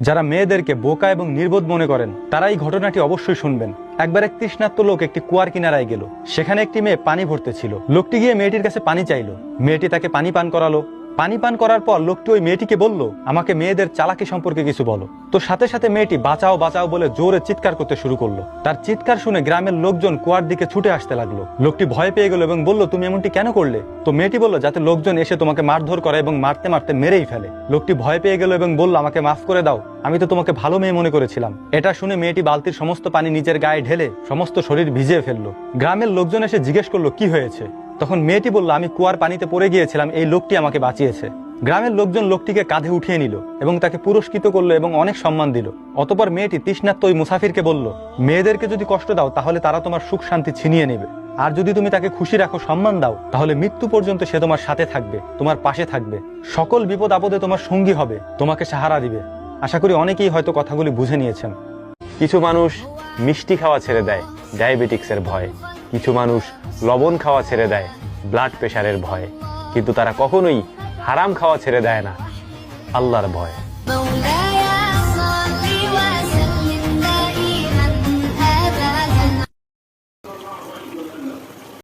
যারা মেয়েদেরকে বোকা এবং নির্বোধ মনে করেন তারা এই ঘটনাটি অবশ্যই শুনবেন। একবার এক তৃষ্ণার্ত লোক একটি কুয়ার কিনারায় গেল। সেখানে একটি মেয়ে পানি ভরতে ছিল। লোকটি গিয়ে মেয়েটির কাছে পানি চাইল। মেয়েটি তাকে পানি পান করালো। পানি পান করার পর লোকটি ওই মেয়েটিকে বলল, আমাকে মেয়েদের চালাকি সম্পর্কে কিছু বলো। তো সাথে সাথে মেয়েটি বাঁচাও বাঁচাও বলে জোরে চিৎকার করতে শুরু করলো। তার চিৎকার শুনে গ্রামের লোকজন কুয়ার দিকে ছুটে আসতে লাগলো। লোকটি ভয় পেয়ে গেল এবং বলল, তুমি এমনটি কেন করলে? তো মেয়েটি বলল, যাতে লোকজন এসে তোমাকে মারধর করে এবং মারতে মারতে মেরেই ফেলে। লোকটি ভয় পেয়ে গেল এবং বলল, আমাকে মাফ করে দাও, আমি তো তোমাকে ভালো মেয়ে মনে করেছিলাম। এটা শুনে মেয়েটি বালতির সমস্ত পানি নিজের গায়ে ঢেলে সমস্ত শরীর ভিজিয়ে ফেললো। গ্রামের লোকজন এসে জিজ্ঞেস করলো, কি হয়েছে? তখন মেয়েটি বলল, আমি কুয়ার পানিতে পড়ে গিয়েছিলাম, এই লোকটি আমাকে বাঁচিয়েছে। গ্রামের লোকজন লোকটিকে কাঁধে উঠিয়ে নিল এবং তাকে পুরস্কৃত করলো এবং অনেক সম্মান দিল। অতঃপর মেয়েটি তৃষ্ণার্ত ওই মুসাফিরকে বলল, মেয়েদেরকে যদি কষ্ট দাও তাহলে তারা তোমার সুখ শান্তি ছিনিয়ে নেবে, আর যদি তুমি তাকে খুশি রাখো, সম্মান দাও, তাহলে মৃত্যু পর্যন্ত সে তোমার সাথে থাকবে, তোমার পাশে থাকবে, সকল বিপদ আপদে তোমার সঙ্গী হবে, তোমাকে সাহারা দিবে। আশা করি অনেকেই হয়তো কথাগুলি বুঝে নিয়েছেন। কিছু মানুষ মিষ্টি খাওয়া ছেড়ে দেয় ডায়াবেটিক্সের ভয়ে, কিছু মানুষ লবণ খাওয়া ছেড়ে দেয় ব্লাড প্রেশারের ভয়ে, কিন্তু তারা কখনোই হারাম খাওয়া ছেড়ে দেয় না আল্লাহর ভয়ে।